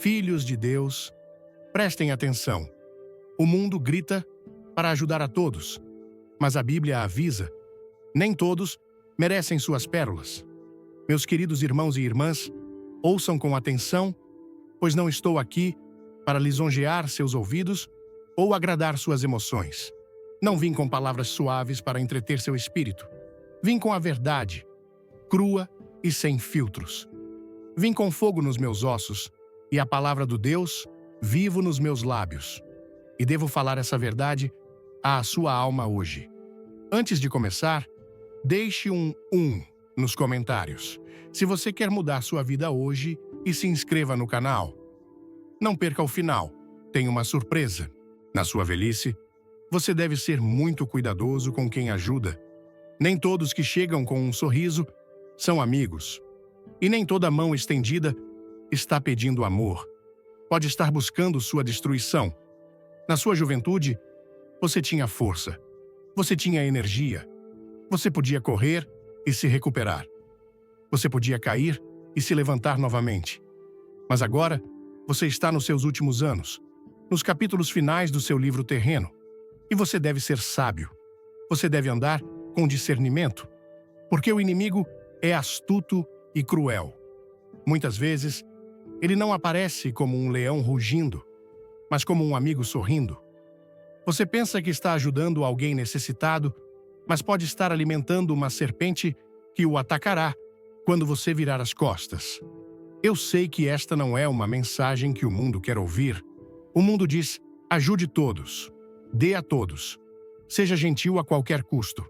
Filhos de Deus, prestem atenção. O mundo grita para ajudar a todos, mas a Bíblia avisa: nem todos merecem suas pérolas. Meus queridos irmãos e irmãs, ouçam com atenção, pois não estou aqui para lisonjear seus ouvidos ou agradar suas emoções. Não vim com palavras suaves para entreter seu espírito. Vim com a verdade, crua e sem filtros. Vim com fogo nos meus ossos e a palavra do Deus vivo nos meus lábios. E devo falar essa verdade à sua alma hoje. Antes de começar, deixe um nos comentários, se você quer mudar sua vida hoje, e se inscreva no canal. Não perca o final, tem uma surpresa. Na sua velhice, você deve ser muito cuidadoso com quem ajuda. Nem todos que chegam com um sorriso são amigos. E nem toda mão estendida está pedindo amor. Pode estar buscando sua destruição. Na sua juventude, você tinha força. Você tinha energia. Você podia correr e se recuperar. Você podia cair e se levantar novamente. Mas agora, você está nos seus últimos anos, nos capítulos finais do seu livro terreno. E você deve ser sábio. Você deve andar com discernimento, porque o inimigo é astuto e cruel. Muitas vezes, ele não aparece como um leão rugindo, mas como um amigo sorrindo. Você pensa que está ajudando alguém necessitado, mas pode estar alimentando uma serpente que o atacará quando você virar as costas. Eu sei que esta não é uma mensagem que o mundo quer ouvir. O mundo diz: ajude todos, dê a todos, seja gentil a qualquer custo.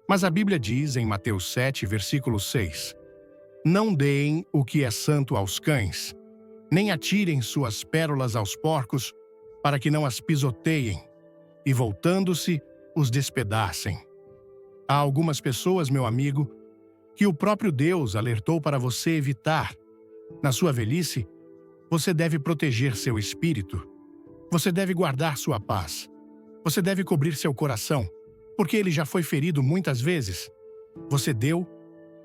Mas a Bíblia diz em Mateus 7, versículo 6, não deem o que é santo aos cães, nem atirem suas pérolas aos porcos, para que não as pisoteiem, e voltando-se, os despedacem. Há algumas pessoas, meu amigo, que o próprio Deus alertou para você evitar. Na sua velhice, você deve proteger seu espírito. Você deve guardar sua paz. Você deve cobrir seu coração, porque ele já foi ferido muitas vezes. Você deu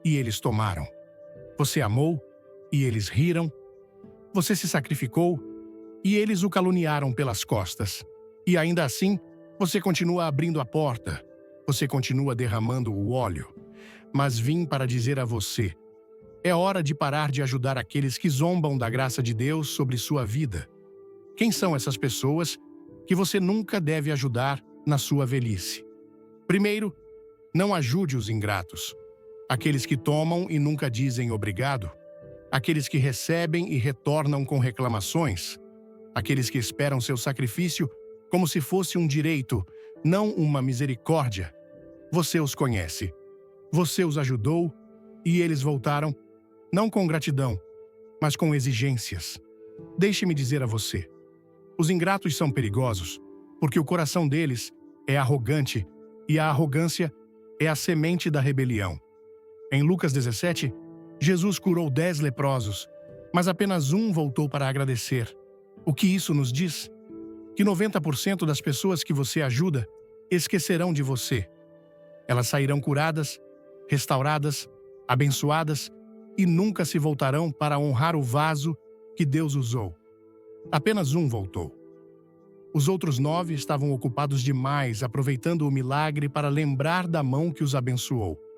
e eles tomaram. Você amou e eles riram. Você se sacrificou e eles o caluniaram pelas costas. E ainda assim, você continua abrindo a porta. Você continua derramando o óleo. Mas vim para dizer a você: é hora de parar de ajudar aqueles que zombam da graça de Deus sobre sua vida. Quem são essas pessoas que você nunca deve ajudar na sua velhice? Primeiro, não ajude os ingratos. Aqueles que tomam e nunca dizem obrigado. Aqueles que recebem e retornam com reclamações. Aqueles que esperam seu sacrifício como se fosse um direito, não uma misericórdia. Você os conhece. Você os ajudou e eles voltaram, não com gratidão, mas com exigências. Deixe-me dizer a você: os ingratos são perigosos, porque o coração deles é arrogante e a arrogância é a semente da rebelião. Em Lucas 17, Jesus curou 10 leprosos, mas apenas um voltou para agradecer. O que isso nos diz? Que 90% das pessoas que você ajuda esquecerão de você. Elas sairão curadas, restauradas, abençoadas e nunca se voltarão para honrar o vaso que Deus usou. Apenas um voltou. Os outros 9 estavam ocupados demais, aproveitando o milagre para lembrar da mão que os abençoou.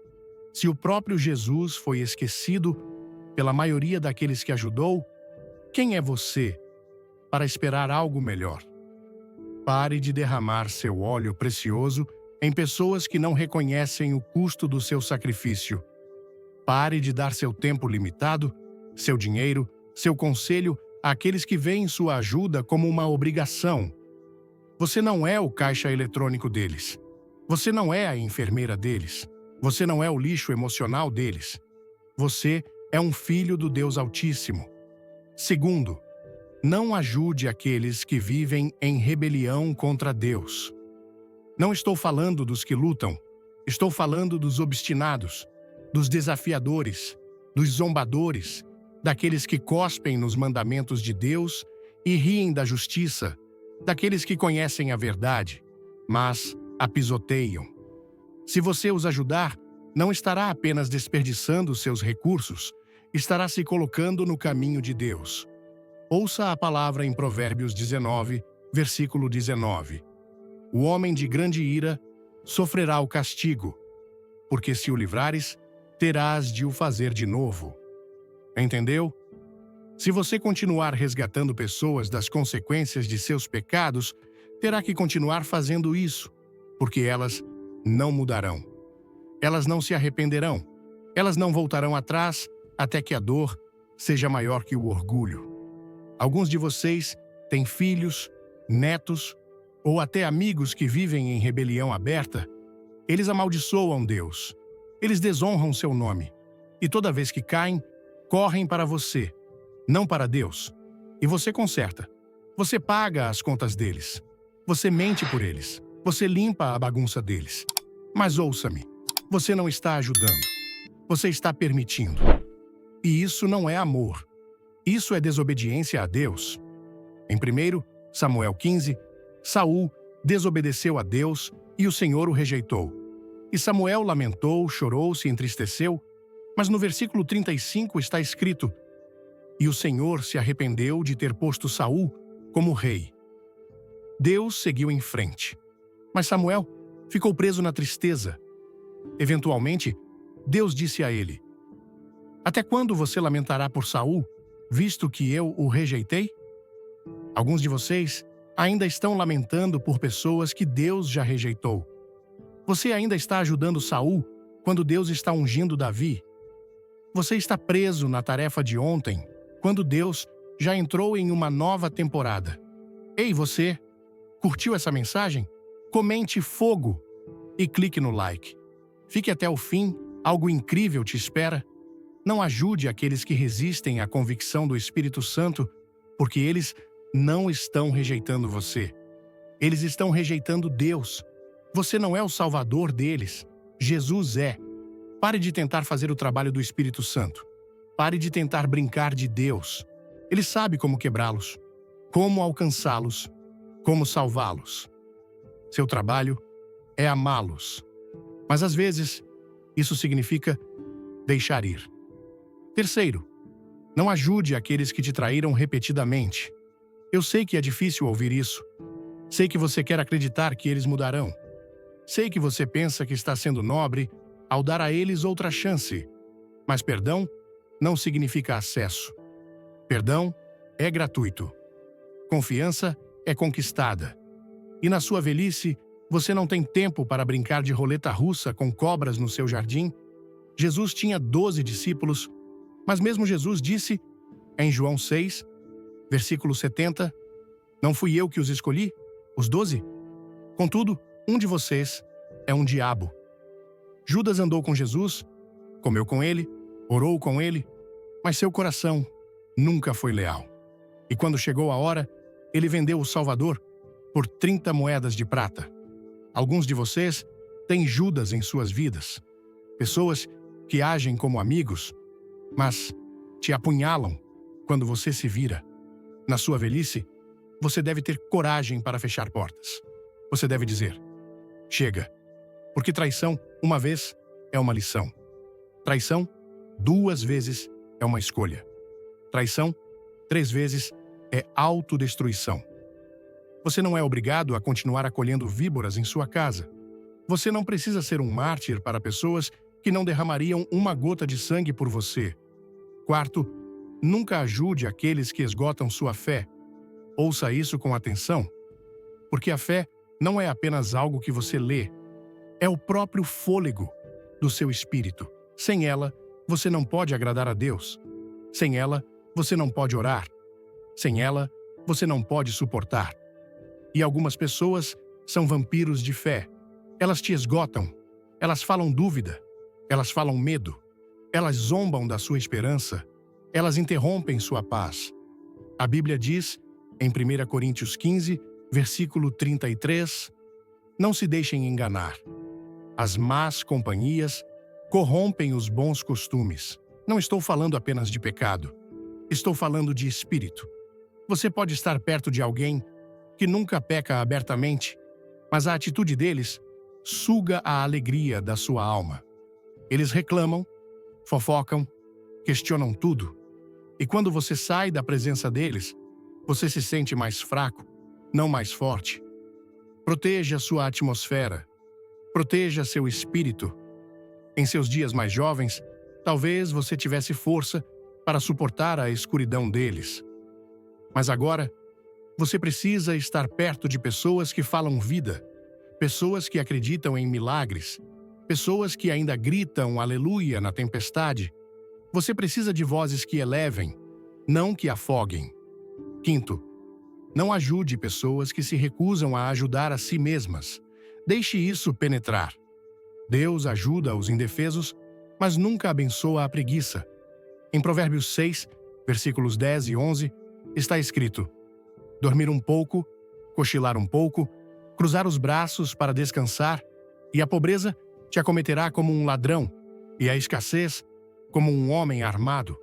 Se o próprio Jesus foi esquecido pela maioria daqueles que ajudou, quem é você para esperar algo melhor? Pare de derramar seu óleo precioso em pessoas que não reconhecem o custo do seu sacrifício. Pare de dar seu tempo limitado, seu dinheiro, seu conselho àqueles que veem sua ajuda como uma obrigação. Você não é o caixa eletrônico deles. Você não é a enfermeira deles. Você não é o lixo emocional deles. Você é um filho do Deus Altíssimo. Segundo, não ajude aqueles que vivem em rebelião contra Deus. Não estou falando dos que lutam, estou falando dos obstinados, dos desafiadores, dos zombadores, daqueles que cospem nos mandamentos de Deus e riem da justiça, daqueles que conhecem a verdade, mas a pisoteiam. Se você os ajudar, não estará apenas desperdiçando seus recursos, estará se colocando no caminho de Deus. Ouça a palavra em Provérbios 19, versículo 19. O homem de grande ira sofrerá o castigo, porque se o livrares, terás de o fazer de novo. Entendeu? Se você continuar resgatando pessoas das consequências de seus pecados, terá que continuar fazendo isso, porque elas não mudarão. Elas não se arrependerão. Elas não voltarão atrás até que a dor seja maior que o orgulho. Alguns de vocês têm filhos, netos ou até amigos que vivem em rebelião aberta. Eles amaldiçoam Deus. Eles desonram seu nome. E toda vez que caem, correm para você, não para Deus. E você conserta. Você paga as contas deles. Você mente por eles. Você limpa a bagunça deles. Mas ouça-me, você não está ajudando. Você está permitindo. E isso não é amor. Isso é desobediência a Deus. Em 1 Samuel 15, Saul desobedeceu a Deus e o Senhor o rejeitou. E Samuel lamentou, chorou, se entristeceu, mas no versículo 35 está escrito: "E o Senhor se arrependeu de ter posto Saul como rei." Deus seguiu em frente, mas Samuel ficou preso na tristeza. Eventualmente, Deus disse a ele: "Até quando você lamentará por Saul, visto que eu o rejeitei?" Alguns de vocês ainda estão lamentando por pessoas que Deus já rejeitou. Você ainda está ajudando Saul quando Deus está ungindo Davi. Você está preso na tarefa de ontem, quando Deus já entrou em uma nova temporada. Ei, você! Curtiu essa mensagem? Comente fogo e clique no like. Fique até o fim, algo incrível te espera. Não ajude aqueles que resistem à convicção do Espírito Santo, porque eles não estão rejeitando você. Eles estão rejeitando Deus. Você não é o salvador deles. Jesus é. Pare de tentar fazer o trabalho do Espírito Santo. Pare de tentar brincar de Deus. Ele sabe como quebrá-los, como alcançá-los, como salvá-los. Seu trabalho é amá-los. Mas às vezes, isso significa deixar ir. Terceiro, não ajude aqueles que te traíram repetidamente. Eu sei que é difícil ouvir isso. Sei que você quer acreditar que eles mudarão. Sei que você pensa que está sendo nobre ao dar a eles outra chance. Mas perdão não significa acesso. Perdão é gratuito. Confiança é conquistada. E na sua velhice, você não tem tempo para brincar de roleta russa com cobras no seu jardim? Jesus tinha 12 discípulos, mas mesmo Jesus disse, em João 6, versículo 70, "Não fui eu que os escolhi, os 12? Contudo, um de vocês é um diabo." Judas andou com Jesus, comeu com ele, orou com ele, mas seu coração nunca foi leal. E quando chegou a hora, ele vendeu o Salvador por 30 moedas de prata. Alguns de vocês têm Judas em suas vidas. Pessoas que agem como amigos, mas te apunhalam quando você se vira. Na sua velhice, você deve ter coragem para fechar portas. Você deve dizer, chega, porque traição, uma vez, é uma lição. Traição, 2 vezes, é uma escolha. Traição, 3 vezes, é autodestruição. Você não é obrigado a continuar acolhendo víboras em sua casa. Você não precisa ser um mártir para pessoas que não derramariam uma gota de sangue por você. Quarto, nunca ajude aqueles que esgotam sua fé. Ouça isso com atenção, porque a fé não é apenas algo que você lê, é o próprio fôlego do seu espírito. Sem ela, você não pode agradar a Deus. Sem ela, você não pode orar. Sem ela, você não pode suportar. E algumas pessoas são vampiros de fé. Elas te esgotam. Elas falam dúvida. Elas falam medo. Elas zombam da sua esperança. Elas interrompem sua paz. A Bíblia diz, em 1 Coríntios 15, versículo 33, "Não se deixem enganar. As más companhias corrompem os bons costumes." Não estou falando apenas de pecado. Estou falando de espírito. Você pode estar perto de alguém que nunca peca abertamente, mas a atitude deles suga a alegria da sua alma. Eles reclamam, fofocam, questionam tudo. E quando você sai da presença deles, Você se sente mais fraco, não mais forte. Proteja sua atmosfera. Proteja seu espírito. Em seus dias mais jovens, talvez você tivesse força para suportar a escuridão deles. Mas agora, você precisa estar perto de pessoas que falam vida, pessoas que acreditam em milagres, pessoas que ainda gritam aleluia na tempestade. Você precisa de vozes que elevem, não que afoguem. Quinto, não ajude pessoas que se recusam a ajudar a si mesmas. Deixe isso penetrar. Deus ajuda os indefesos, mas nunca abençoa a preguiça. Em Provérbios 6, versículos 10 e 11, está escrito: dormir um pouco, cochilar um pouco, cruzar os braços para descansar, e a pobreza te acometerá como um ladrão, e a escassez como um homem armado.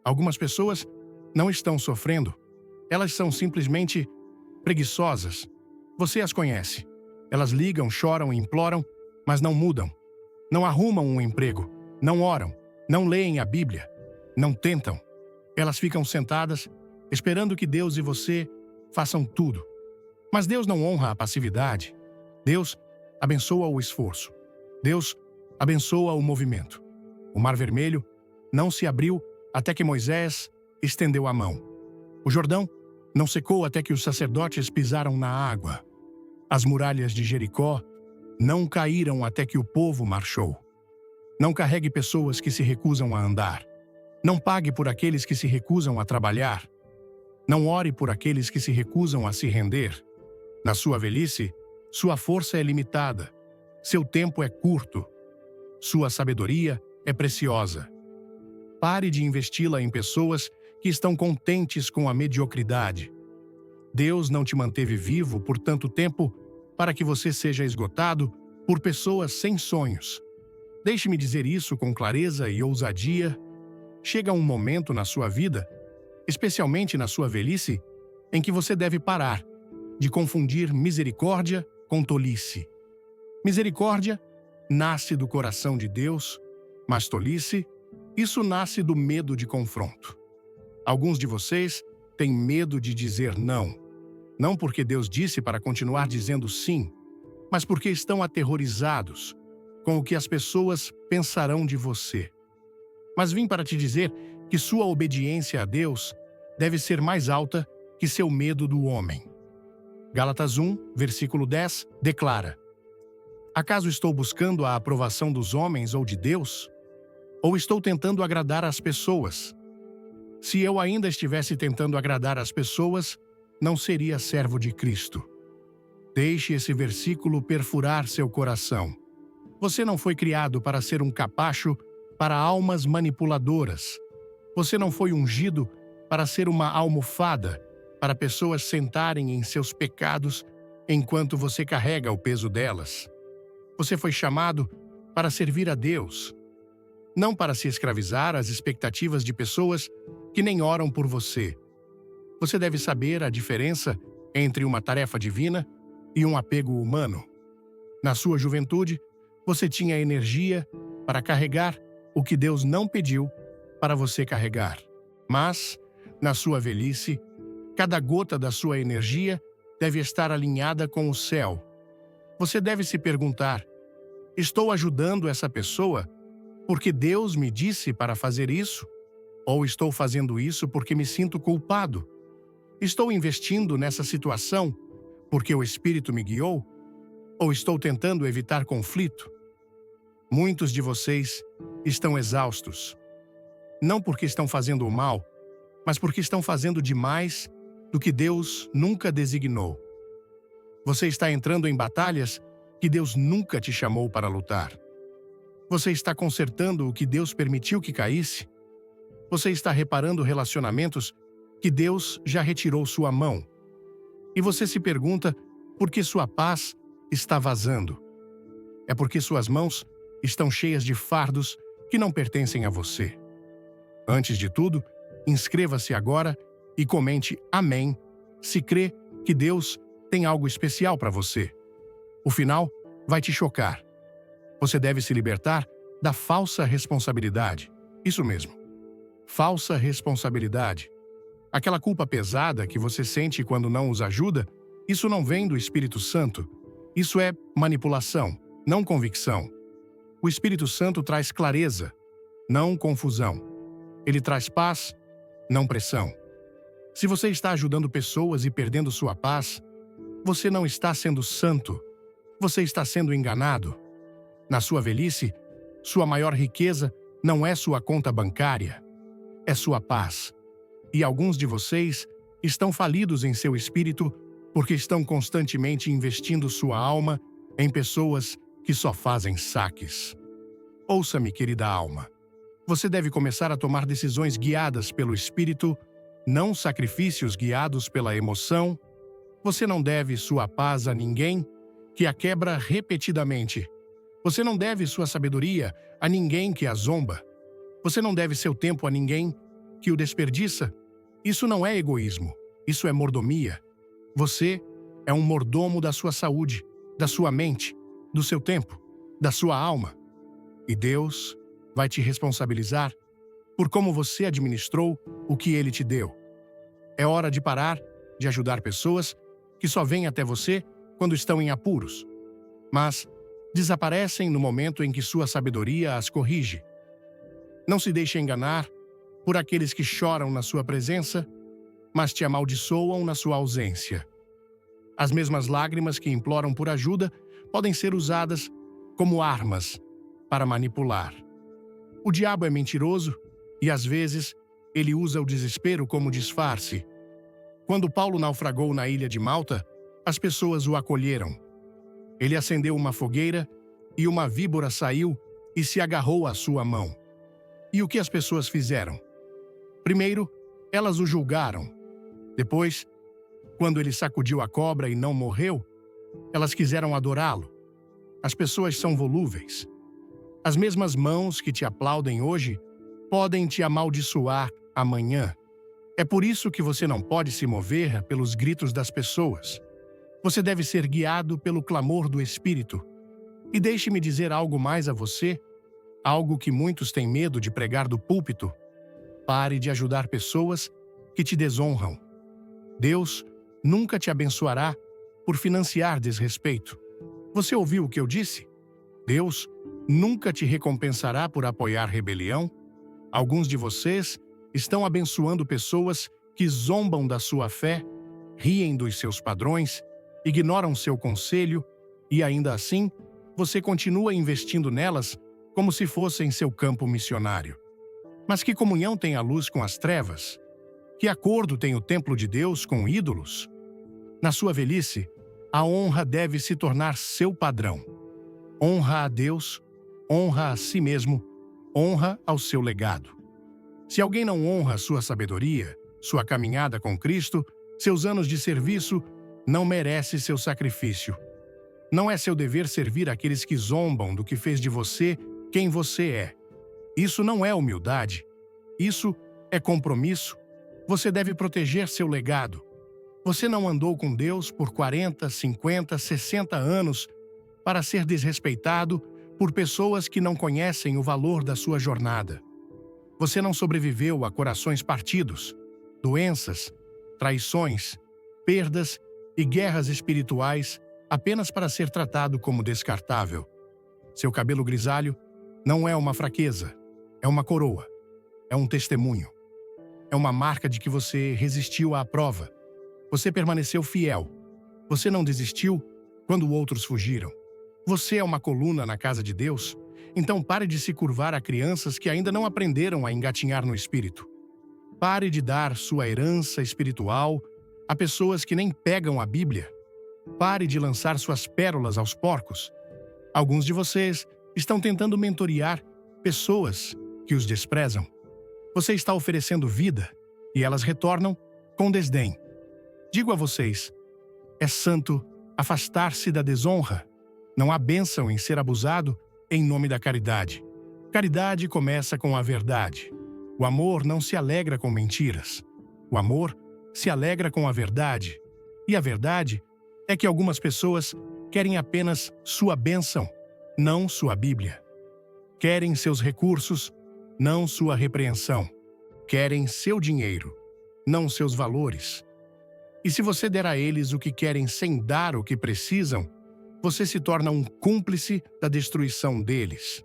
Algumas pessoas não estão sofrendo. Elas são simplesmente preguiçosas. Você as conhece. Elas ligam, choram e imploram, mas não mudam. Não arrumam um emprego. Não oram. Não leem a Bíblia. Não tentam. Elas ficam sentadas, esperando que Deus e você façam tudo. Mas Deus não honra a passividade. Deus abençoa o esforço. Deus abençoa o movimento. O Mar Vermelho não se abriu até que Moisés estendeu a mão. O Jordão não secou até que os sacerdotes pisaram na água. As muralhas de Jericó não caíram até que o povo marchou. Não carregue pessoas que se recusam a andar. Não pague por aqueles que se recusam a trabalhar. Não ore por aqueles que se recusam a se render. Na sua velhice, sua força é limitada. Seu tempo é curto. Sua sabedoria é preciosa. Pare de investi-la em pessoas que estão contentes com a mediocridade. Deus não te manteve vivo por tanto tempo para que você seja esgotado por pessoas sem sonhos. Deixe-me dizer isso com clareza e ousadia. Chega um momento na sua vida, especialmente na sua velhice, em que você deve parar de confundir misericórdia com tolice. Misericórdia nasce do coração de Deus, mas tolice, isso nasce do medo de confronto. Alguns de vocês têm medo de dizer não. Não porque Deus disse para continuar dizendo sim, mas porque estão aterrorizados com o que as pessoas pensarão de você. Mas vim para te dizer que sua obediência a Deus deve ser mais alta que seu medo do homem. Gálatas 1, versículo 10, declara: acaso estou buscando a aprovação dos homens ou de Deus? Ou estou tentando agradar as pessoas? Se eu ainda estivesse tentando agradar as pessoas, não seria servo de Cristo. Deixe esse versículo perfurar seu coração. Você não foi criado para ser um capacho para almas manipuladoras. Você não foi ungido para ser uma almofada para pessoas sentarem em seus pecados enquanto você carrega o peso delas. Você foi chamado para servir a Deus, não para se escravizar às expectativas de pessoas que nem oram por você. Você deve saber a diferença entre uma tarefa divina e um apego humano. Na sua juventude, você tinha energia para carregar o que Deus não pediu para você carregar. Mas, na sua velhice, cada gota da sua energia deve estar alinhada com o céu. Você deve se perguntar: estou ajudando essa pessoa porque Deus me disse para fazer isso? Ou estou fazendo isso porque me sinto culpado? Estou investindo nessa situação porque o Espírito me guiou? Ou estou tentando evitar conflito? Muitos de vocês estão exaustos. Não porque estão fazendo o mal, mas porque estão fazendo demais do que Deus nunca designou. Você está entrando em batalhas que Deus nunca te chamou para lutar. Você está consertando o que Deus permitiu que caísse. Você está reparando relacionamentos que Deus já retirou sua mão. E você se pergunta por que sua paz está vazando. É porque suas mãos estão cheias de fardos que não pertencem a você. Antes de tudo, inscreva-se agora e comente amém se crê que Deus tem algo especial para você. O final vai te chocar. Você deve se libertar da falsa responsabilidade. Isso mesmo. Falsa responsabilidade. Aquela culpa pesada que você sente quando não os ajuda, isso não vem do Espírito Santo. Isso é manipulação, não convicção. O Espírito Santo traz clareza, não confusão. Ele traz paz, não pressão. Se você está ajudando pessoas e perdendo sua paz, você não está sendo santo. Você está sendo enganado. Na sua velhice, sua maior riqueza não é sua conta bancária, é sua paz. E alguns de vocês estão falidos em seu espírito porque estão constantemente investindo sua alma em pessoas que só fazem saques. Ouça-me, querida alma. Você deve começar a tomar decisões guiadas pelo espírito, não sacrifícios guiados pela emoção. Você não deve sua paz a ninguém que a quebra repetidamente. Você não deve sua sabedoria a ninguém que a zomba. Você não deve seu tempo a ninguém que o desperdiça. Isso não é egoísmo, isso é mordomia. Você é um mordomo da sua saúde, da sua mente, do seu tempo, da sua alma. E Deus vai te responsabilizar por como você administrou o que Ele te deu. É hora de parar de ajudar pessoas que só vêm até você quando estão em apuros, mas desaparecem no momento em que sua sabedoria as corrige. Não se deixe enganar por aqueles que choram na sua presença, mas te amaldiçoam na sua ausência. As mesmas lágrimas que imploram por ajuda podem ser usadas como armas para manipular. O diabo é mentiroso e, às vezes, ele usa o desespero como disfarce. Quando Paulo naufragou na ilha de Malta, as pessoas o acolheram. Ele acendeu uma fogueira e uma víbora saiu e se agarrou à sua mão. E o que as pessoas fizeram? Primeiro, elas o julgaram. Depois, quando ele sacudiu a cobra e não morreu, elas quiseram adorá-lo. As pessoas são volúveis. As mesmas mãos que te aplaudem hoje podem te amaldiçoar amanhã. É por isso que você não pode se mover pelos gritos das pessoas. Você deve ser guiado pelo clamor do Espírito. E deixe-me dizer algo mais a você, algo que muitos têm medo de pregar do púlpito. Pare de ajudar pessoas que te desonram. Deus nunca te abençoará por financiar desrespeito. Você ouviu o que eu disse? Deus nunca te recompensará por apoiar rebelião. Alguns de vocês estão abençoando pessoas que zombam da sua fé, riem dos seus padrões, ignoram seu conselho e, ainda assim, você continua investindo nelas como se fossem seu campo missionário. Mas que comunhão tem a luz com as trevas? Que acordo tem o templo de Deus com ídolos? Na sua velhice, a honra deve se tornar seu padrão. Honra a Deus, honra a si mesmo, honra ao seu legado. Se alguém não honra sua sabedoria, sua caminhada com Cristo, seus anos de serviço, não merece seu sacrifício. Não é seu dever servir aqueles que zombam do que fez de você quem você é. Isso não é humildade. Isso é compromisso. Você deve proteger seu legado. Você não andou com Deus por 40, 50, 60 anos para ser desrespeitado por pessoas que não conhecem o valor da sua jornada. Você não sobreviveu a corações partidos, doenças, traições, perdas e guerras espirituais apenas para ser tratado como descartável. Seu cabelo grisalho não é uma fraqueza, é uma coroa, é um testemunho. É uma marca de que você resistiu à prova. Você permaneceu fiel. Você não desistiu quando outros fugiram. Você é uma coluna na casa de Deus, então pare de se curvar a crianças que ainda não aprenderam a engatinhar no espírito. Pare de dar sua herança espiritual a pessoas que nem pegam a Bíblia. Pare de lançar suas pérolas aos porcos. Alguns de vocês estão tentando mentorear pessoas que os desprezam. Você está oferecendo vida e elas retornam com desdém. Digo a vocês, é santo afastar-se da desonra. Não há bênção em ser abusado em nome da caridade. Caridade começa com a verdade. O amor não se alegra com mentiras. O amor se alegra com a verdade. E a verdade é que algumas pessoas querem apenas sua bênção, não sua Bíblia. Querem seus recursos, não sua repreensão. Querem seu dinheiro, não seus valores. E se você der a eles o que querem sem dar o que precisam, você se torna um cúmplice da destruição deles.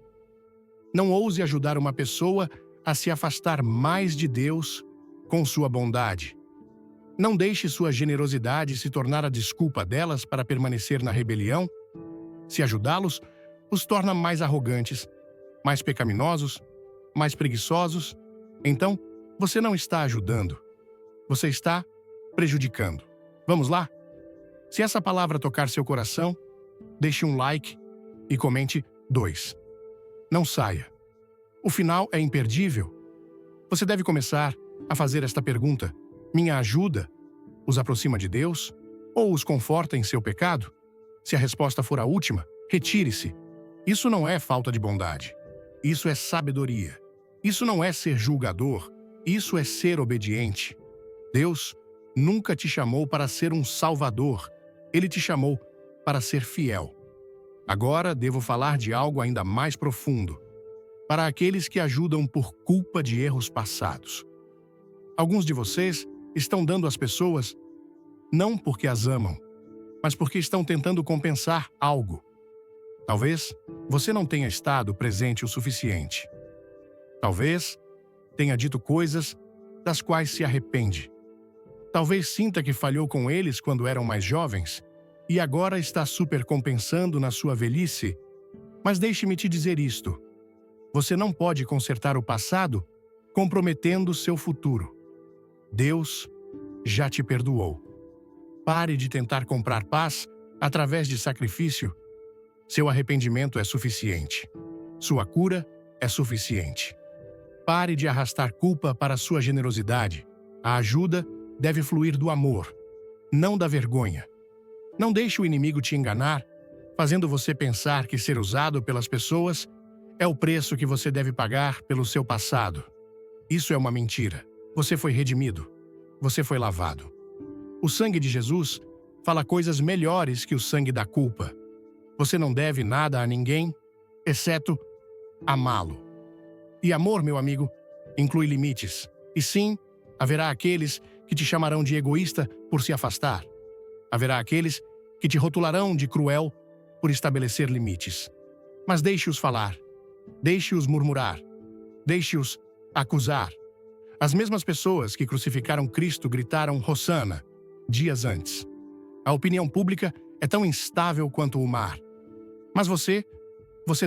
Não ouse ajudar uma pessoa a se afastar mais de Deus com sua bondade. Não deixe sua generosidade se tornar a desculpa delas para permanecer na rebelião. Se ajudá-los, os torna mais arrogantes, mais pecaminosos, mais preguiçosos. Então, você não está ajudando. Você está prejudicando. Vamos lá? Se essa palavra tocar seu coração, deixe um like e comente 2. Não saia. O final é imperdível. Você deve começar a fazer esta pergunta: minha ajuda os aproxima de Deus ou os conforta em seu pecado? Se a resposta for a última, retire-se. Isso não é falta de bondade. Isso é sabedoria. Isso não é ser julgador. Isso é ser obediente. Deus nunca te chamou para ser um salvador. Ele te chamou para ser fiel. Agora devo falar de algo ainda mais profundo. Para aqueles que ajudam por culpa de erros passados. Alguns de vocês estão dando às pessoas não porque as amam, mas porque estão tentando compensar algo. Talvez você não tenha estado presente o suficiente. Talvez tenha dito coisas das quais se arrepende. Talvez sinta que falhou com eles quando eram mais jovens e agora está supercompensando na sua velhice. Mas deixe-me te dizer isto. Você não pode consertar o passado comprometendo seu futuro. Deus já te perdoou. Pare de tentar comprar paz através de sacrifício. Seu arrependimento é suficiente. Sua cura é suficiente. Pare de arrastar culpa para sua generosidade. A ajuda deve fluir do amor, não da vergonha. Não deixe o inimigo te enganar, fazendo você pensar que ser usado pelas pessoas é o preço que você deve pagar pelo seu passado. Isso é uma mentira. Você foi redimido. Você foi lavado. O sangue de Jesus fala coisas melhores que o sangue da culpa. Você não deve nada a ninguém, exceto amá-lo. E amor, meu amigo, inclui limites. E sim, haverá aqueles que te chamarão de egoísta por se afastar. Haverá aqueles que te rotularão de cruel por estabelecer limites. Mas deixe-os falar. Deixe-os murmurar. Deixe-os acusar. As mesmas pessoas que crucificaram Cristo gritaram Hosanna dias antes. A opinião pública é tão instável quanto o mar. Mas você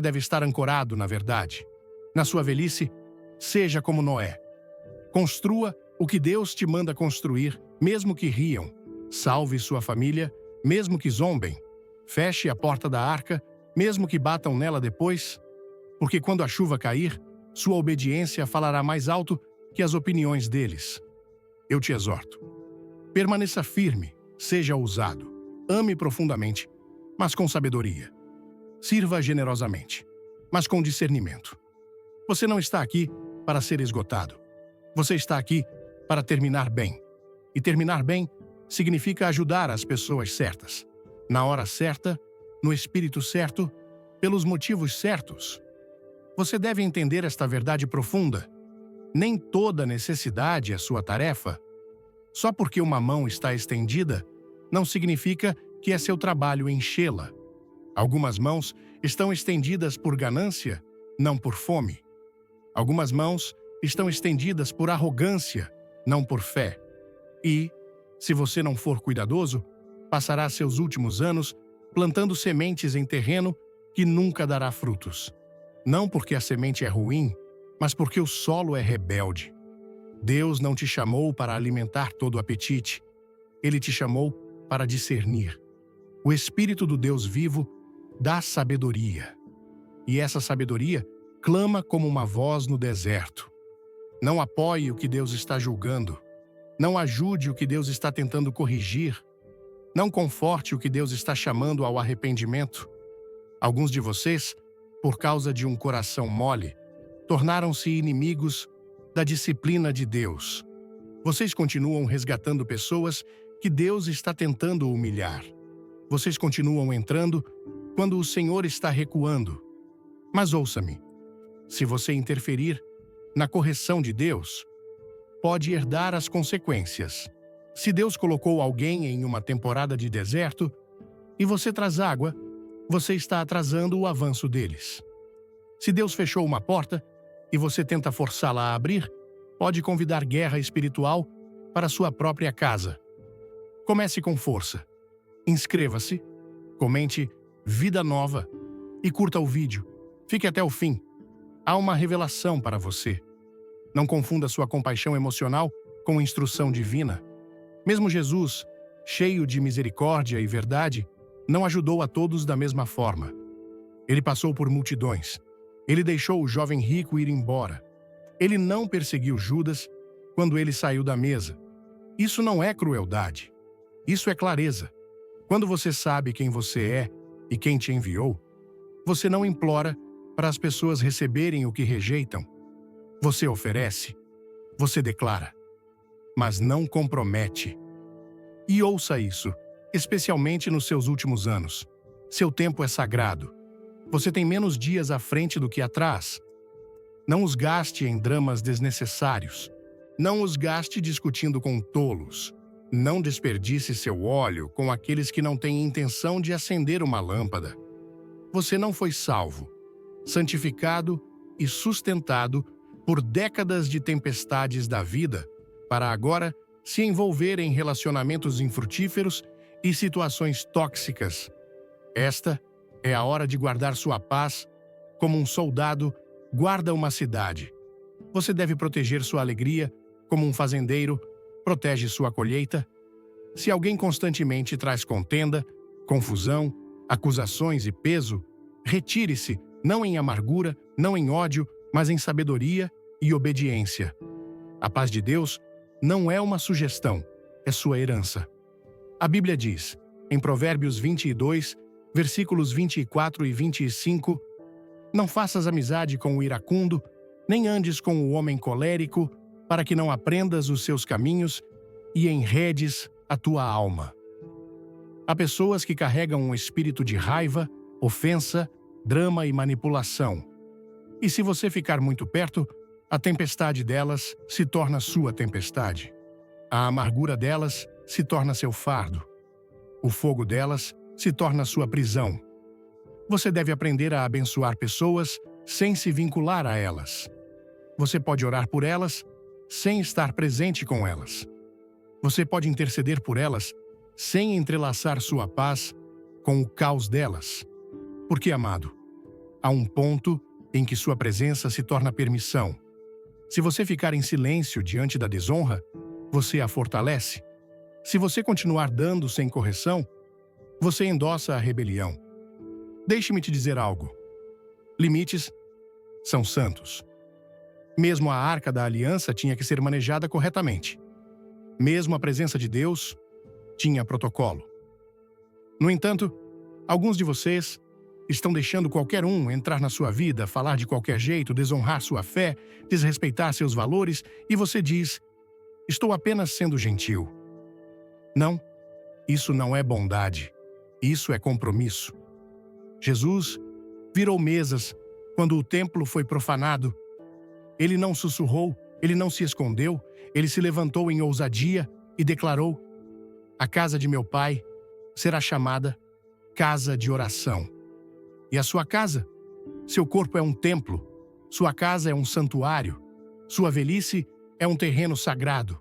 deve estar ancorado na verdade. Na sua velhice, seja como Noé. Construa o que Deus te manda construir, mesmo que riam. Salve sua família, mesmo que zombem. Feche a porta da arca, mesmo que batam nela depois. Porque quando a chuva cair, sua obediência falará mais alto que as opiniões deles. Eu te exorto. Permaneça firme, seja ousado. Ame profundamente, mas com sabedoria. Sirva generosamente, mas com discernimento. Você não está aqui para ser esgotado. Você está aqui para terminar bem. E terminar bem significa ajudar as pessoas certas, na hora certa, no espírito certo, pelos motivos certos. Você deve entender esta verdade profunda. Nem toda necessidade é sua tarefa. Só porque uma mão está estendida, não significa que é seu trabalho enchê-la. Algumas mãos estão estendidas por ganância, não por fome. Algumas mãos estão estendidas por arrogância, não por fé. E, se você não for cuidadoso, passará seus últimos anos plantando sementes em terreno que nunca dará frutos. Não porque a semente é ruim, mas porque o solo é rebelde. Deus não te chamou para alimentar todo o apetite. Ele te chamou para discernir. O Espírito do Deus vivo dá sabedoria. E essa sabedoria clama como uma voz no deserto. Não apoie o que Deus está julgando. Não ajude o que Deus está tentando corrigir. Não conforte o que Deus está chamando ao arrependimento. Alguns de vocês, por causa de um coração mole, tornaram-se inimigos da disciplina de Deus. Vocês continuam resgatando pessoas que Deus está tentando humilhar. Vocês continuam entrando quando o Senhor está recuando. Mas ouça-me. Se você interferir na correção de Deus, pode herdar as consequências. Se Deus colocou alguém em uma temporada de deserto e você traz água, você está atrasando o avanço deles. Se Deus fechou uma porta e você tenta forçá-la a abrir, pode convidar guerra espiritual para sua própria casa. Comece com força. Inscreva-se, comente Vida Nova e curta o vídeo. Fique até o fim. Há uma revelação para você. Não confunda sua compaixão emocional com instrução divina. Mesmo Jesus, cheio de misericórdia e verdade, não ajudou a todos da mesma forma. Ele passou por multidões. Ele deixou o jovem rico ir embora. Ele não perseguiu Judas quando ele saiu da mesa. Isso não é crueldade. Isso é clareza. Quando você sabe quem você é e quem te enviou, você não implora para as pessoas receberem o que rejeitam. Você oferece, você declara, mas não compromete. E ouça isso, especialmente nos seus últimos anos. Seu tempo é sagrado. Você tem menos dias à frente do que atrás. Não os gaste em dramas desnecessários. Não os gaste discutindo com tolos. Não desperdice seu óleo com aqueles que não têm intenção de acender uma lâmpada. Você não foi salvo, santificado e sustentado por décadas de tempestades da vida para agora se envolver em relacionamentos infrutíferos e situações tóxicas. Esta é a hora de guardar sua paz como um soldado guarda uma cidade. Você deve proteger sua alegria como um fazendeiro protege sua colheita. Se alguém constantemente traz contenda, confusão, acusações e peso, retire-se, não em amargura, não em ódio, mas em sabedoria e obediência. A paz de Deus não é uma sugestão, é sua herança. A Bíblia diz, em Provérbios 22, versículos 24 e 25, não faças amizade com o iracundo, nem andes com o homem colérico, para que não aprendas os seus caminhos e enredes a tua alma. Há pessoas que carregam um espírito de raiva, ofensa, drama e manipulação. E se você ficar muito perto, a tempestade delas se torna sua tempestade. A amargura delas se torna seu fardo. O fogo delas se torna sua prisão. Você deve aprender a abençoar pessoas sem se vincular a elas. Você pode orar por elas sem estar presente com elas. Você pode interceder por elas sem entrelaçar sua paz com o caos delas. Porque, amado, há um ponto em que sua presença se torna permissão. Se você ficar em silêncio diante da desonra, você a fortalece. Se você continuar dando sem correção, você endossa a rebelião. Deixe-me te dizer algo. Limites são santos. Mesmo a arca da aliança tinha que ser manejada corretamente. Mesmo a presença de Deus tinha protocolo. No entanto, alguns de vocês estão deixando qualquer um entrar na sua vida, falar de qualquer jeito, desonrar sua fé, desrespeitar seus valores, e você diz, estou apenas sendo gentil. Não, isso não é bondade. Isso é compromisso. Jesus virou mesas quando o templo foi profanado. Ele não sussurrou, ele não se escondeu, ele se levantou em ousadia e declarou: a casa de meu pai será chamada casa de oração. E a sua casa? Seu corpo é um templo, sua casa é um santuário, sua velhice é um terreno sagrado.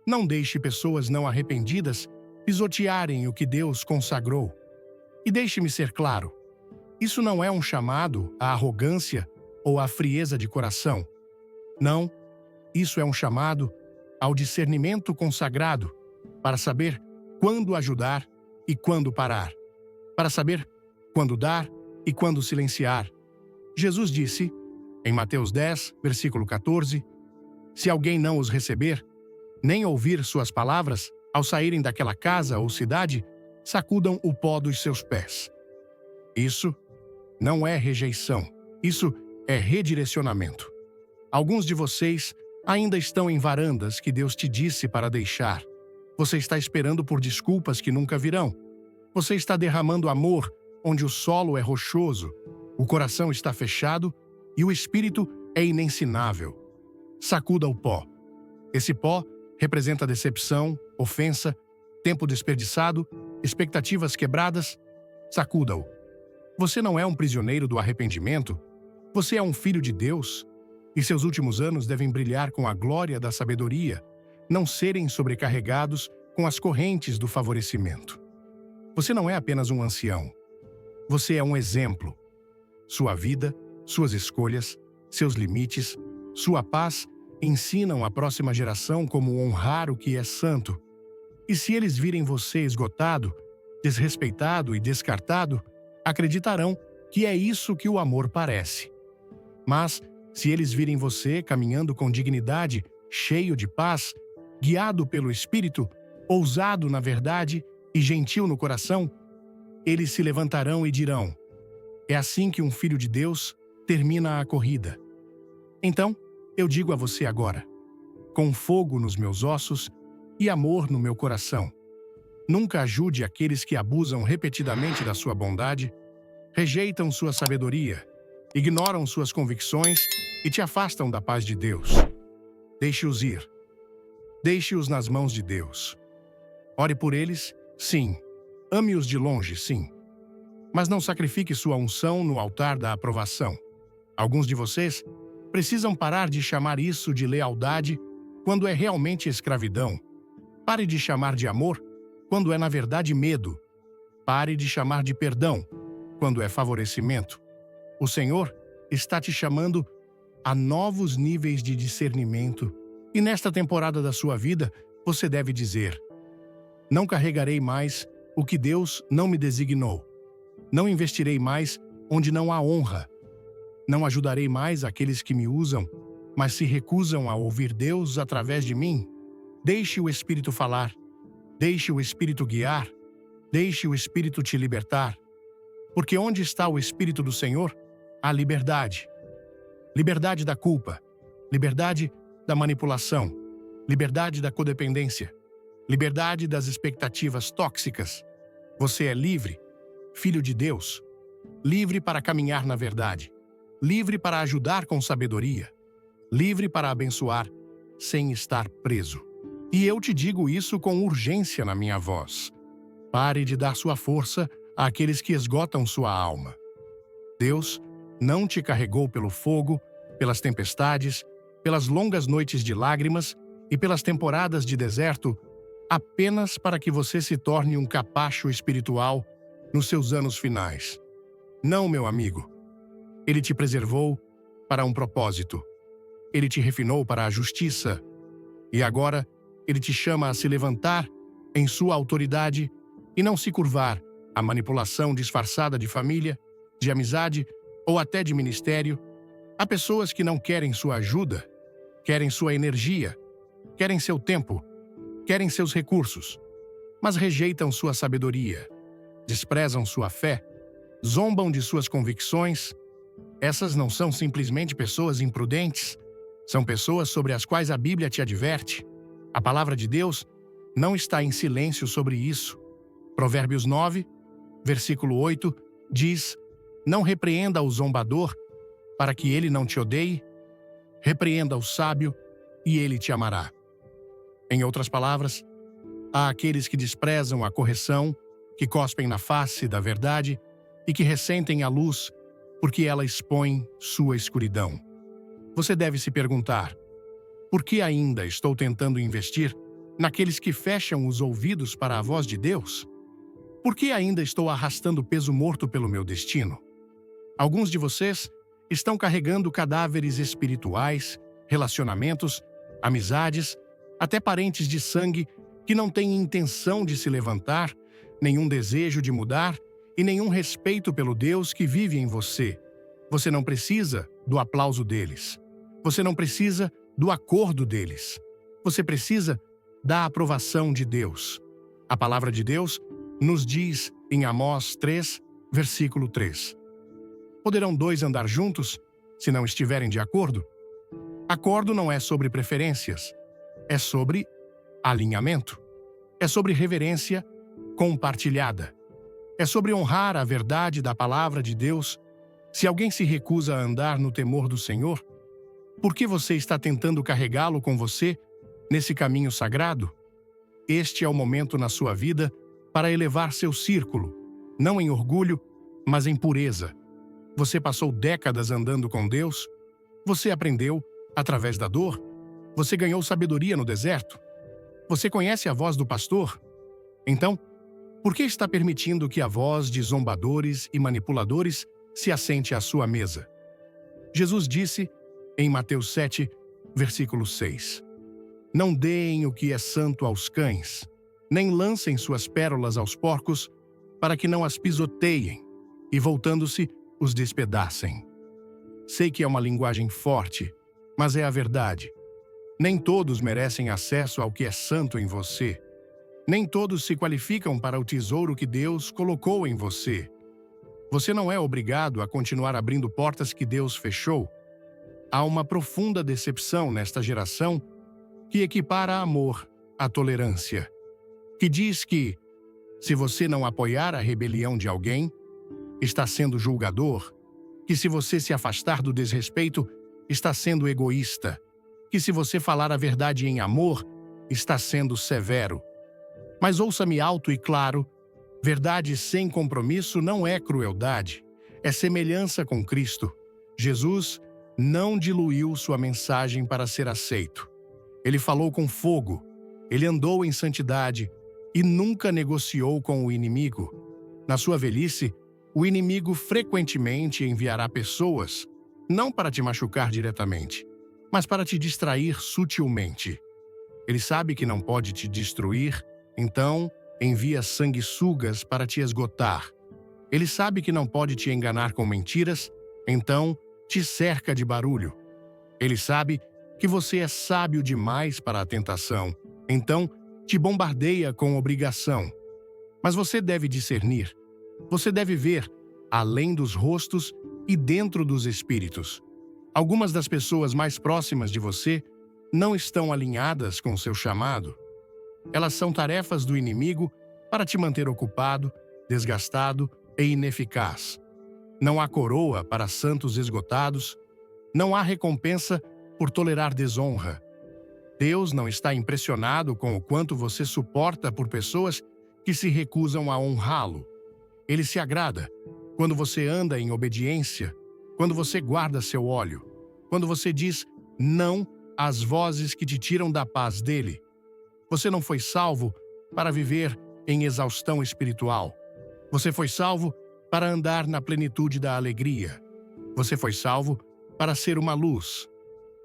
Não deixe pessoas não arrependidas pisotearem o que Deus consagrou. E deixe-me ser claro, isso não é um chamado à arrogância ou à frieza de coração. Não, isso é um chamado ao discernimento consagrado para saber quando ajudar e quando parar, para saber quando dar e quando silenciar. Jesus disse, em Mateus 10, versículo 14, se alguém não os receber, nem ouvir suas palavras, ao saírem daquela casa ou cidade, sacudam o pó dos seus pés. Isso não é rejeição, isso é redirecionamento. Alguns de vocês ainda estão em varandas que Deus te disse para deixar. Você está esperando por desculpas que nunca virão. Você está derramando amor onde o solo é rochoso, o coração está fechado e o espírito é inensinável. Sacuda o pó. Esse pó representa decepção, ofensa, tempo desperdiçado, expectativas quebradas. Sacuda-o. Você não é um prisioneiro do arrependimento. Você é um filho de Deus. E seus últimos anos devem brilhar com a glória da sabedoria, não serem sobrecarregados com as correntes do favorecimento. Você não é apenas um ancião. Você é um exemplo. Sua vida, suas escolhas, seus limites, sua paz ensinam a próxima geração como honrar o que é santo. E se eles virem você esgotado, desrespeitado e descartado, acreditarão que é isso que o amor parece. Mas, se eles virem você caminhando com dignidade, cheio de paz, guiado pelo Espírito, ousado na verdade e gentil no coração, eles se levantarão e dirão: é assim que um filho de Deus termina a corrida. Então, eu digo a você agora, com fogo nos meus ossos e amor no meu coração, nunca ajude aqueles que abusam repetidamente da sua bondade, rejeitam sua sabedoria, ignoram suas convicções e te afastam da paz de Deus. Deixe-os ir. Deixe-os nas mãos de Deus. Ore por eles, sim. Ame-os de longe, sim. Mas não sacrifique sua unção no altar da aprovação. Alguns de vocês precisam parar de chamar isso de lealdade quando é realmente escravidão. Pare de chamar de amor quando é na verdade medo. Pare de chamar de perdão quando é favorecimento. O Senhor está te chamando a novos níveis de discernimento e nesta temporada da sua vida você deve dizer: não carregarei mais o que Deus não me designou. Não investirei mais onde não há honra. Não ajudarei mais aqueles que me usam, mas se recusam a ouvir Deus através de mim. Deixe o Espírito falar. Deixe o Espírito guiar. Deixe o Espírito te libertar. Porque onde está o Espírito do Senhor, há liberdade. Liberdade da culpa. Liberdade da manipulação. Liberdade da codependência. Liberdade das expectativas tóxicas. Você é livre, filho de Deus. Livre para caminhar na verdade. Livre para ajudar com sabedoria. Livre para abençoar, sem estar preso. E eu te digo isso com urgência na minha voz. Pare de dar sua força àqueles que esgotam sua alma. Deus não te carregou pelo fogo, pelas tempestades, pelas longas noites de lágrimas e pelas temporadas de deserto, apenas para que você se torne um capacho espiritual nos seus anos finais. Não, meu amigo. Ele te preservou para um propósito. Ele te refinou para a justiça. E agora, ele te chama a se levantar em sua autoridade e não se curvar à manipulação disfarçada de família, de amizade ou até de ministério. Há pessoas que não querem sua ajuda, querem sua energia, querem seu tempo, querem seus recursos, mas rejeitam sua sabedoria, desprezam sua fé, zombam de suas convicções. Essas não são simplesmente pessoas imprudentes, são pessoas sobre as quais a Bíblia te adverte. A palavra de Deus não está em silêncio sobre isso. Provérbios 9, versículo 8, diz: não repreenda o zombador, para que ele não te odeie. Repreenda o sábio, e ele te amará. Em outras palavras, há aqueles que desprezam a correção, que cospem na face da verdade e que ressentem a luz, porque ela expõe sua escuridão. Você deve se perguntar: por que ainda estou tentando investir naqueles que fecham os ouvidos para a voz de Deus? Por que ainda estou arrastando peso morto pelo meu destino? Alguns de vocês estão carregando cadáveres espirituais, relacionamentos, amizades, até parentes de sangue que não têm intenção de se levantar, nenhum desejo de mudar e nenhum respeito pelo Deus que vive em você. Você não precisa do aplauso deles. Você não precisa do acordo deles. Você precisa da aprovação de Deus. A palavra de Deus nos diz em Amós 3, versículo 3. Poderão dois andar juntos se não estiverem de acordo? Acordo não é sobre preferências, é sobre alinhamento. É sobre reverência compartilhada. É sobre honrar a verdade da palavra de Deus. Se alguém se recusa a andar no temor do Senhor, por que você está tentando carregá-lo com você nesse caminho sagrado? Este é o momento na sua vida para elevar seu círculo, não em orgulho, mas em pureza. Você passou décadas andando com Deus? Você aprendeu através da dor? Você ganhou sabedoria no deserto? Você conhece a voz do pastor? Então, por que está permitindo que a voz de zombadores e manipuladores se assente à sua mesa? Jesus disse em Mateus 7, versículo 6: Não deem o que é santo aos cães, nem lancem suas pérolas aos porcos, para que não as pisoteiem e, voltando-se, os despedacem. Sei que é uma linguagem forte, mas é a verdade. Nem todos merecem acesso ao que é santo em você. Nem todos se qualificam para o tesouro que Deus colocou em você. Você não é obrigado a continuar abrindo portas que Deus fechou. Há uma profunda decepção nesta geração que equipara amor à tolerância, que diz que, se você não apoiar a rebelião de alguém, está sendo julgador, que se você se afastar do desrespeito, está sendo egoísta, que se você falar a verdade em amor, está sendo severo. Mas ouça-me alto e claro, verdade sem compromisso não é crueldade, é semelhança com Cristo. Jesus não diluiu sua mensagem para ser aceito. Ele falou com fogo, ele andou em santidade e nunca negociou com o inimigo. Na sua velhice, o inimigo frequentemente enviará pessoas, não para te machucar diretamente, mas para te distrair sutilmente. Ele sabe que não pode te destruir, então envia sanguessugas para te esgotar. Ele sabe que não pode te enganar com mentiras, então te cerca de barulho. Ele sabe que você é sábio demais para a tentação, então te bombardeia com obrigação. Mas você deve discernir. Você deve ver além dos rostos e dentro dos espíritos. Algumas das pessoas mais próximas de você não estão alinhadas com seu chamado. Elas são tarefas do inimigo para te manter ocupado, desgastado e ineficaz. Não há coroa para santos esgotados, não há recompensa por tolerar desonra. Deus não está impressionado com o quanto você suporta por pessoas que se recusam a honrá-lo. Ele se agrada quando você anda em obediência, quando você guarda seu óleo, quando você diz não às vozes que te tiram da paz dele. Você não foi salvo para viver em exaustão espiritual. Você foi salvo para andar na plenitude da alegria. Você foi salvo para ser uma luz,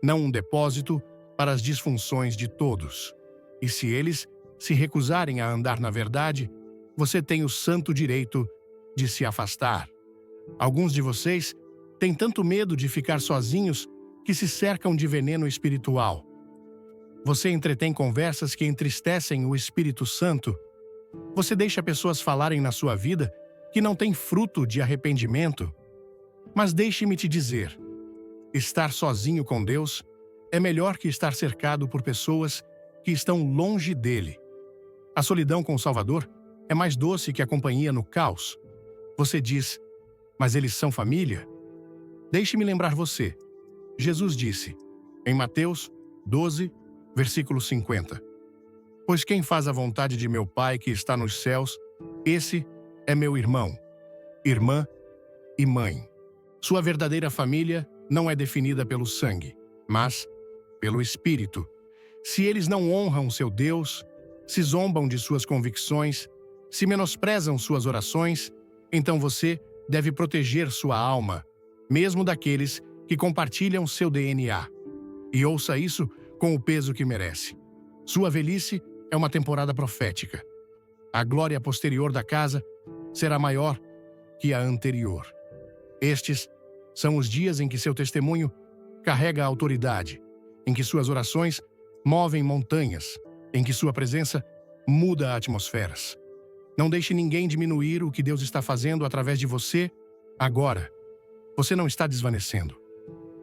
não um depósito para as disfunções de todos. E se eles se recusarem a andar na verdade, você tem o santo direito de se afastar. Alguns de vocês têm tanto medo de ficar sozinhos que se cercam de veneno espiritual. Você entretém conversas que entristecem o Espírito Santo. Você deixa pessoas falarem na sua vida que não têm fruto de arrependimento. Mas deixe-me te dizer, estar sozinho com Deus é melhor que estar cercado por pessoas que estão longe dele. A solidão com o Salvador é mais doce que a companhia no caos. Você diz, mas eles são família? Deixe-me lembrar você. Jesus disse, em Mateus 12, versículo 50, Pois quem faz a vontade de meu Pai que está nos céus, esse é meu irmão, irmã e mãe. Sua verdadeira família não é definida pelo sangue, mas pelo Espírito. Se eles não honram seu Deus, se zombam de suas convicções, se menosprezam suas orações, então você deve proteger sua alma, mesmo daqueles que compartilham seu DNA. E ouça isso com o peso que merece. Sua velhice é uma temporada profética. A glória posterior da casa será maior que a anterior. Estes são os dias em que seu testemunho carrega a autoridade, em que suas orações movem montanhas, em que sua presença muda atmosferas. Não deixe ninguém diminuir o que Deus está fazendo através de você agora. Você não está desvanecendo.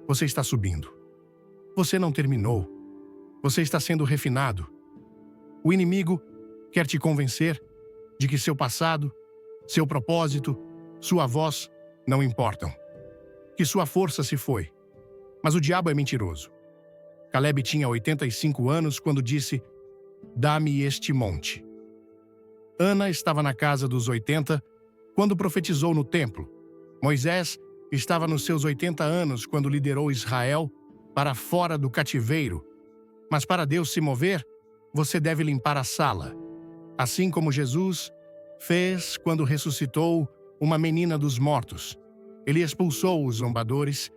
Você está subindo. Você não terminou. Você está sendo refinado. O inimigo quer te convencer de que seu passado, seu propósito, sua voz não importam. Que sua força se foi. Mas o diabo é mentiroso. Calebe tinha 85 anos quando disse: "Dá-me este monte." Ana estava na casa dos 80 quando profetizou no templo. Moisés estava nos seus 80 anos quando liderou Israel para fora do cativeiro. Mas para Deus se mover, você deve limpar a sala. Assim como Jesus fez quando ressuscitou uma menina dos mortos. Ele expulsou os zombadores,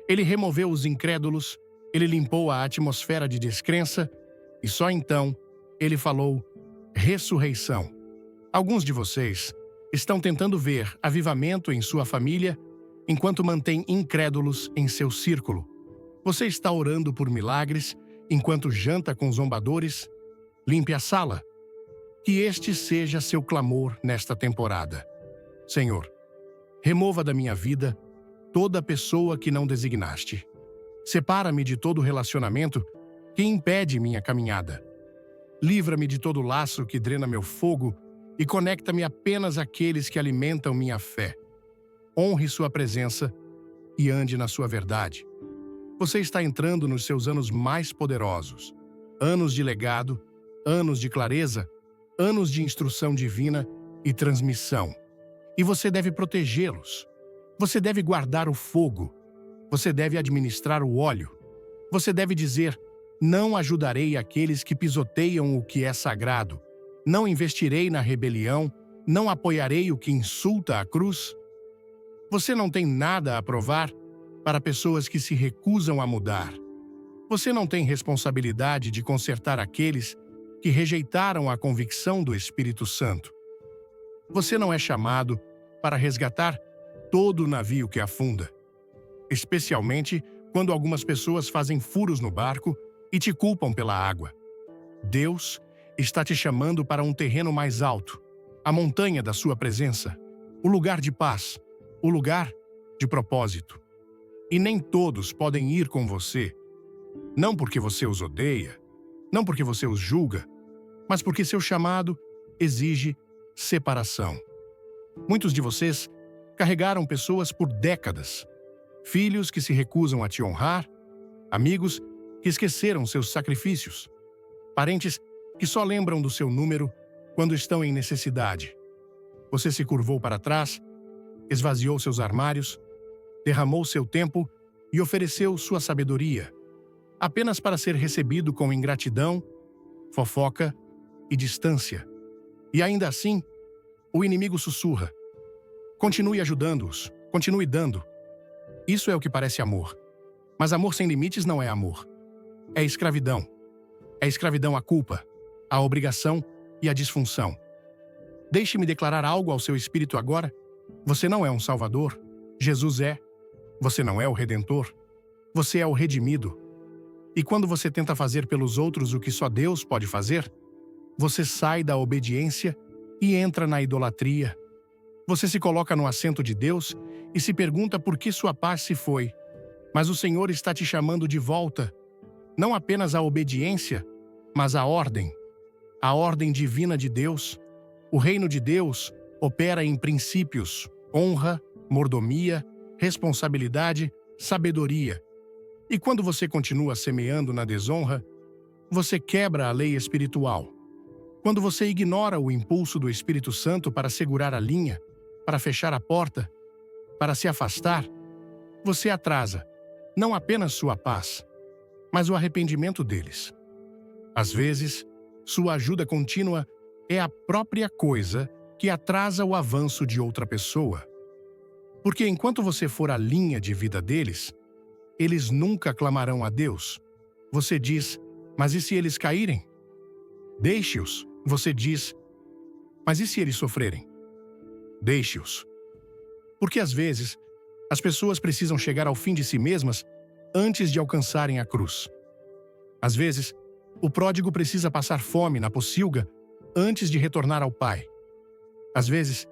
ele removeu os incrédulos, ele limpou a atmosfera de descrença e só então ele falou ressurreição. Alguns de vocês estão tentando ver avivamento em sua família enquanto mantém incrédulos em seu círculo. Você está orando por milagres enquanto janta com zombadores? Limpe a sala. Que este seja seu clamor nesta temporada. Senhor, remova da minha vida toda pessoa que não designaste. Separa-me de todo relacionamento que impede minha caminhada. Livra-me de todo laço que drena meu fogo e conecta-me apenas àqueles que alimentam minha fé. Honre sua presença e ande na sua verdade. Você está entrando nos seus anos mais poderosos. Anos de legado, anos de clareza, anos de instrução divina e transmissão. E você deve protegê-los. Você deve guardar o fogo. Você deve administrar o óleo. Você deve dizer: não ajudarei aqueles que pisoteiam o que é sagrado. Não investirei na rebelião. Não apoiarei o que insulta a cruz. Você não tem nada a provar para pessoas que se recusam a mudar. Você não tem responsabilidade de consertar aqueles que rejeitaram a convicção do Espírito Santo. Você não é chamado para resgatar todo o navio que afunda, especialmente quando algumas pessoas fazem furos no barco e te culpam pela água. Deus está te chamando para um terreno mais alto, a montanha da sua presença, o lugar de paz, o lugar de propósito. E nem todos podem ir com você, não porque você os odeia, não porque você os julga, mas porque seu chamado exige separação. Muitos de vocês carregaram pessoas por décadas, filhos que se recusam a te honrar, amigos que esqueceram seus sacrifícios, parentes que só lembram do seu número quando estão em necessidade. Você se curvou para trás, esvaziou seus armários, derramou seu tempo e ofereceu sua sabedoria, apenas para ser recebido com ingratidão, fofoca e distância. E ainda assim, o inimigo sussurra: continue ajudando-os, continue dando. Isso é o que parece amor. Mas amor sem limites não é amor. É escravidão. É escravidão à culpa, à obrigação e à disfunção. Deixe-me declarar algo ao seu espírito agora. Você não é um salvador. Jesus é. Você não é o redentor. Você é o redimido. E quando você tenta fazer pelos outros o que só Deus pode fazer, você sai da obediência e entra na idolatria. Você se coloca no assento de Deus e se pergunta por que sua paz se foi. Mas o Senhor está te chamando de volta, não apenas à obediência, mas à ordem. A ordem divina de Deus. O reino de Deus opera em princípios, honra, mordomia, responsabilidade, sabedoria. E quando você continua semeando na desonra, você quebra a lei espiritual. Quando você ignora o impulso do Espírito Santo para segurar a linha, para fechar a porta, para se afastar, você atrasa não apenas sua paz, mas o arrependimento deles. Às vezes, sua ajuda contínua é a própria coisa que atrasa o avanço de outra pessoa. Porque enquanto você for a linha de vida deles, eles nunca clamarão a Deus. Você diz: mas e se eles caírem? Deixe-os. Você diz: mas e se eles sofrerem? Deixe-os. Porque às vezes, as pessoas precisam chegar ao fim de si mesmas antes de alcançarem a cruz. Às vezes, o pródigo precisa passar fome na pocilga antes de retornar ao Pai. Às vezes,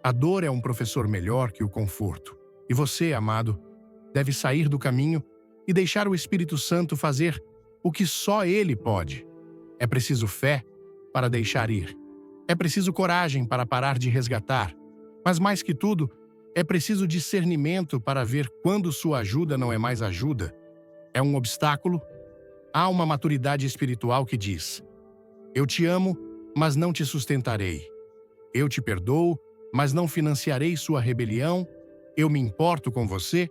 a dor é um professor melhor que o conforto. E você, amado, deve sair do caminho e deixar o Espírito Santo fazer o que só Ele pode. É preciso fé para deixar ir. É preciso coragem para parar de resgatar. Mas mais que tudo, é preciso discernimento para ver quando sua ajuda não é mais ajuda. É um obstáculo, Há uma maturidade espiritual que diz: eu te amo, mas não te sustentarei. Eu te perdoo, mas não financiarei sua rebelião. Eu me importo com você,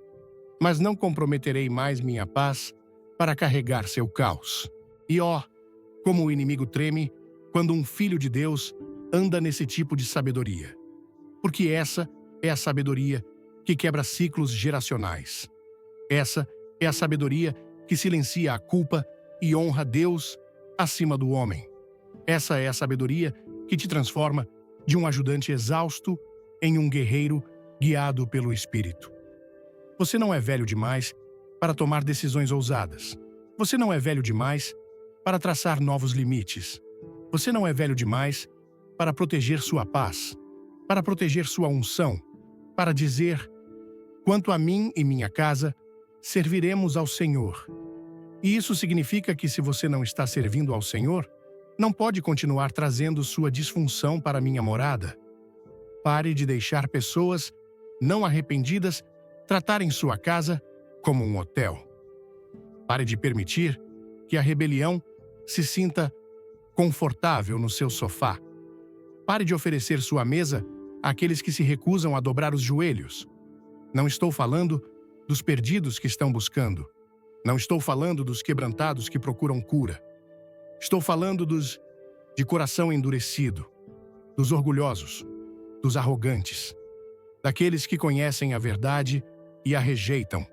mas não comprometerei mais minha paz para carregar seu caos. E ó, como o inimigo treme quando um filho de Deus anda nesse tipo de sabedoria. Porque essa é a sabedoria que quebra ciclos geracionais. Essa é a sabedoria que silencia a culpa e honra Deus acima do homem. Essa é a sabedoria que te transforma de um ajudante exausto em um guerreiro guiado pelo Espírito. Você não é velho demais para tomar decisões ousadas. Você não é velho demais para traçar novos limites. Você não é velho demais para proteger sua paz, para proteger sua unção, para dizer: quanto a mim e minha casa, serviremos ao Senhor. E isso significa que se você não está servindo ao Senhor, não pode continuar trazendo sua disfunção para minha morada. Pare de deixar pessoas não arrependidas tratarem sua casa como um hotel. Pare de permitir que a rebelião se sinta confortável no seu sofá. Pare de oferecer sua mesa àqueles que se recusam a dobrar os joelhos. Não estou falando dos perdidos que estão buscando. Não estou falando dos quebrantados que procuram cura. Estou falando dos de coração endurecido, dos orgulhosos, dos arrogantes, daqueles que conhecem a verdade e a rejeitam.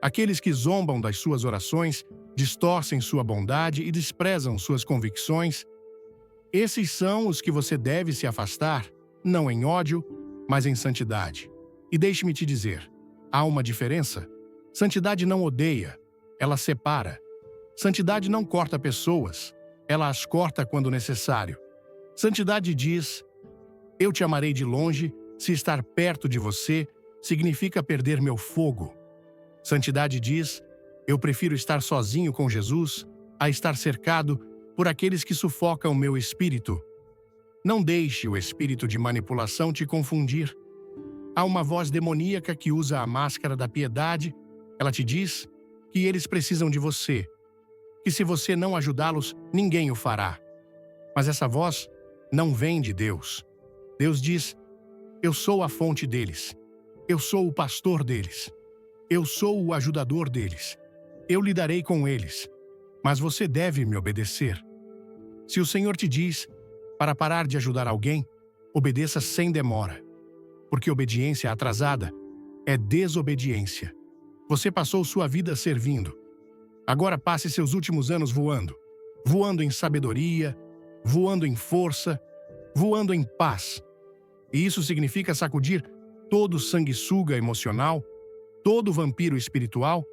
Aqueles que zombam das suas orações, distorcem sua bondade e desprezam suas convicções. Esses são os que você deve se afastar, não em ódio, mas em santidade. E deixe-me te dizer, há uma diferença. Santidade não odeia, ela separa. Santidade não corta pessoas, ela as corta quando necessário. Santidade diz: eu te amarei de longe, se estar perto de você significa perder meu fogo. Santidade diz: eu prefiro estar sozinho com Jesus a estar cercado por aqueles que sufocam meu espírito. Não deixe o espírito de manipulação te confundir. Há uma voz demoníaca que usa a máscara da piedade. Ela te diz que eles precisam de você, que se você não ajudá-los, ninguém o fará. Mas essa voz não vem de Deus. Deus diz: eu sou a fonte deles. Eu sou o pastor deles. Eu sou o ajudador deles. Eu lidarei com eles. Mas você deve me obedecer. Se o Senhor te diz para parar de ajudar alguém, obedeça sem demora. Porque obediência atrasada é desobediência. Você passou sua vida servindo. Agora passe seus últimos anos voando. Voando em sabedoria, voando em força, voando em paz. E isso significa sacudir todo sanguessuga emocional, todo vampiro espiritual,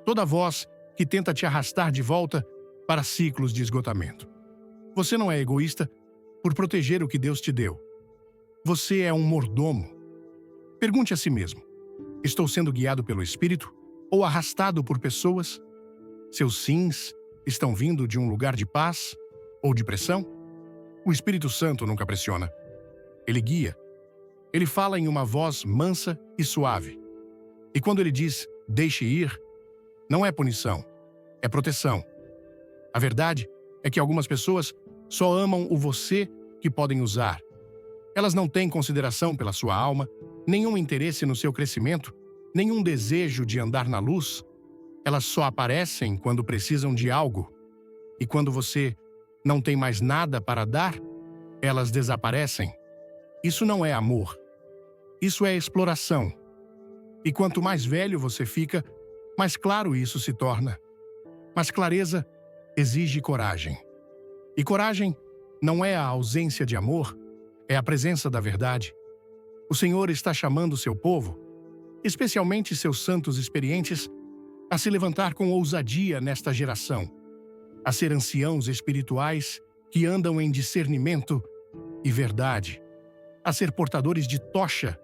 toda voz que tenta te arrastar de volta para ciclos de esgotamento. Você não é egoísta por proteger o que Deus te deu. Você é um mordomo. Pergunte a si mesmo: estou sendo guiado pelo Espírito ou arrastado por pessoas? Seus sims estão vindo de um lugar de paz ou de pressão? O Espírito Santo nunca pressiona. Ele guia. Ele fala em uma voz mansa e suave. E quando ele diz, deixe ir, não é punição, é proteção. A verdade é que algumas pessoas só amam o você que podem usar. Elas não têm consideração pela sua alma, nenhum interesse no seu crescimento, nenhum desejo de andar na luz. Elas só aparecem quando precisam de algo. E quando você não tem mais nada para dar, elas desaparecem. Isso não é amor. Isso é exploração. E quanto mais velho você fica, mais claro isso se torna. Mas clareza exige coragem. E coragem não é a ausência de amor, é a presença da verdade. O Senhor está chamando seu povo, especialmente seus santos experientes, a se levantar com ousadia nesta geração, a ser anciãos espirituais que andam em discernimento e verdade, a ser portadores de tocha,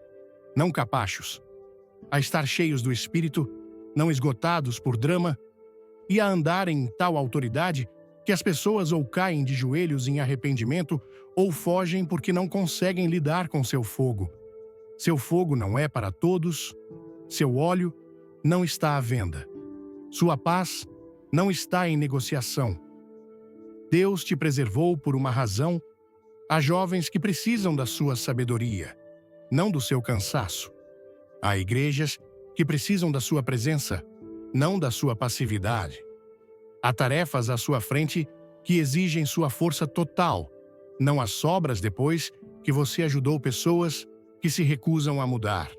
não capachos, a estar cheios do Espírito, não esgotados por drama, e a andar em tal autoridade que as pessoas ou caem de joelhos em arrependimento ou fogem porque não conseguem lidar com seu fogo. Seu fogo não é para todos, seu óleo não está à venda. Sua paz não está em negociação. Deus te preservou por uma razão. Há jovens que precisam da sua sabedoria, não do seu cansaço. Há igrejas que precisam da sua presença, não da sua passividade. Há tarefas à sua frente que exigem sua força total, não as sobras depois que você ajudou pessoas que se recusam a mudar.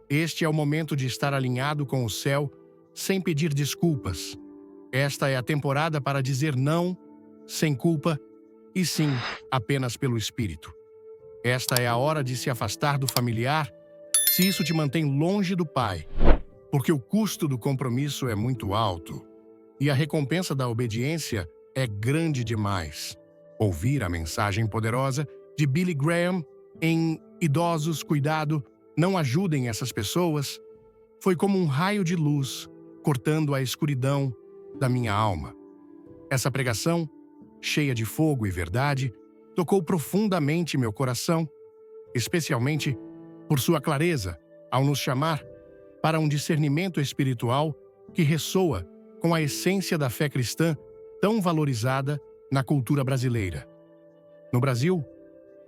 Este é o momento de estar alinhado com o céu sem pedir desculpas. Esta é a temporada para dizer não, sem culpa, e sim, apenas pelo Espírito. Esta é a hora de se afastar do familiar, se isso te mantém longe do Pai, porque o custo do compromisso é muito alto e a recompensa da obediência é grande demais. Ouvir a mensagem poderosa de Billy Graham em Idosos, Cuidado, Não Ajudem Essas Pessoas foi como um raio de luz cortando a escuridão da minha alma. Essa pregação, cheia de fogo e verdade, tocou profundamente meu coração, especialmente por sua clareza ao nos chamar para um discernimento espiritual que ressoa com a essência da fé cristã tão valorizada na cultura brasileira. No Brasil,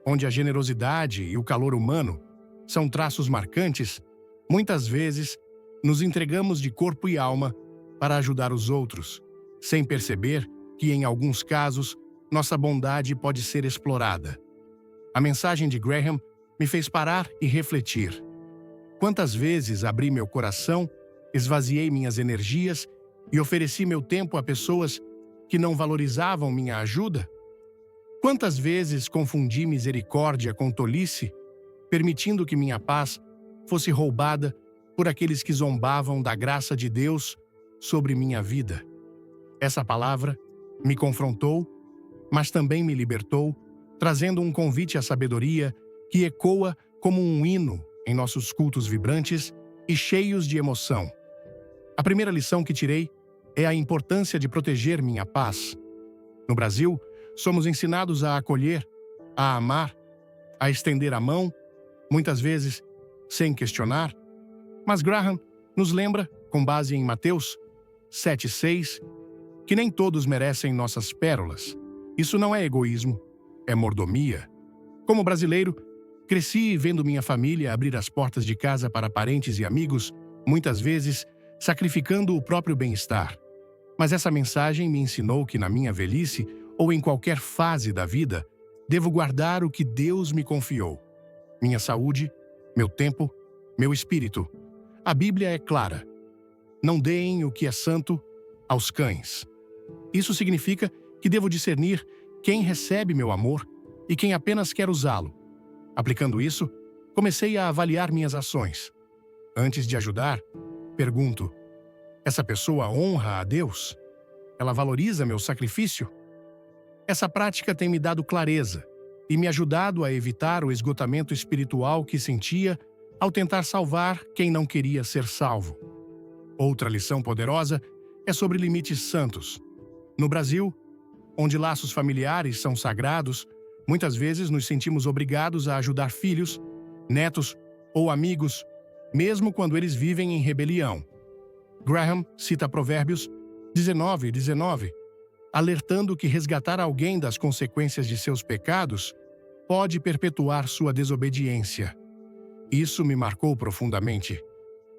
onde a generosidade e o calor humano são traços marcantes, muitas vezes nos entregamos de corpo e alma para ajudar os outros, sem perceber que, em alguns casos, nossa bondade pode ser explorada. A mensagem de Graham me fez parar e refletir. Quantas vezes abri meu coração, esvaziei minhas energias e ofereci meu tempo a pessoas que não valorizavam minha ajuda? Quantas vezes confundi misericórdia com tolice, permitindo que minha paz fosse roubada por aqueles que zombavam da graça de Deus sobre minha vida? Essa palavra me confrontou, mas também me libertou, trazendo um convite à sabedoria que ecoa como um hino em nossos cultos vibrantes e cheios de emoção. A primeira lição que tirei é a importância de proteger minha paz. No Brasil, somos ensinados a acolher, a amar, a estender a mão, muitas vezes sem questionar, mas Graham nos lembra, com base em Mateus 7,6, que nem todos merecem nossas pérolas. Isso não é egoísmo, é mordomia. Como brasileiro, cresci vendo minha família abrir as portas de casa para parentes e amigos, muitas vezes sacrificando o próprio bem-estar. Mas essa mensagem me ensinou que na minha velhice, ou em qualquer fase da vida, devo guardar o que Deus me confiou. Minha saúde, meu tempo, meu espírito. A Bíblia é clara. Não deem o que é santo aos cães. Isso significa que devo discernir quem recebe meu amor e quem apenas quer usá-lo. Aplicando isso, comecei a avaliar minhas ações. Antes de ajudar, pergunto: essa pessoa honra a Deus? Ela valoriza meu sacrifício? Essa prática tem me dado clareza e me ajudado a evitar o esgotamento espiritual que sentia ao tentar salvar quem não queria ser salvo. Outra lição poderosa é sobre limites santos. No Brasil, onde laços familiares são sagrados, muitas vezes nos sentimos obrigados a ajudar filhos, netos ou amigos, mesmo quando eles vivem em rebelião. Graham cita Provérbios 19:19, alertando que resgatar alguém das consequências de seus pecados pode perpetuar sua desobediência. Isso me marcou profundamente.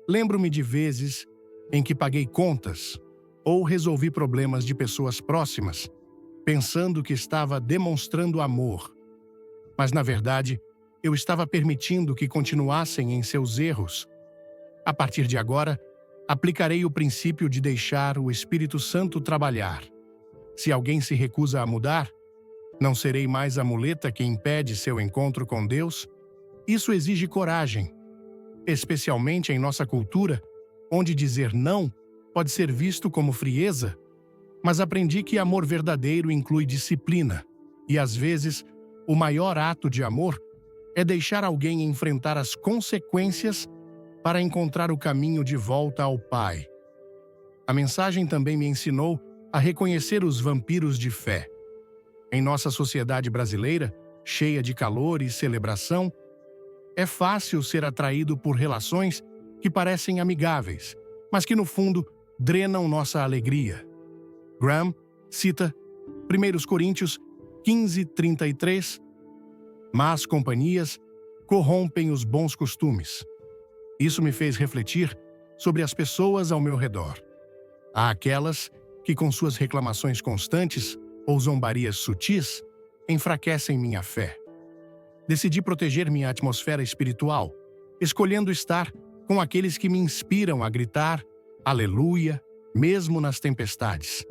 Lembro-me de vezes em que paguei contas ou resolvi problemas de pessoas próximas, pensando que estava demonstrando amor. Mas, na verdade, eu estava permitindo que continuassem em seus erros. A partir de agora, aplicarei o princípio de deixar o Espírito Santo trabalhar. Se alguém se recusa a mudar, não serei mais a muleta que impede seu encontro com Deus. Isso exige coragem, especialmente em nossa cultura, onde dizer não pode ser visto como frieza. Mas aprendi que amor verdadeiro inclui disciplina, e às vezes o maior ato de amor é deixar alguém enfrentar as consequências para encontrar o caminho de volta ao Pai. A mensagem também me ensinou a reconhecer os vampiros de fé. Em nossa sociedade brasileira, cheia de calor e celebração, é fácil ser atraído por relações que parecem amigáveis, mas que no fundo drenam nossa alegria. Graham cita 1 Coríntios 15:33, "Más companhias corrompem os bons costumes." Isso me fez refletir sobre as pessoas ao meu redor. Há aquelas que, com suas reclamações constantes ou zombarias sutis, enfraquecem minha fé. Decidi proteger minha atmosfera espiritual, escolhendo estar com aqueles que me inspiram a gritar "Aleluia", mesmo nas tempestades.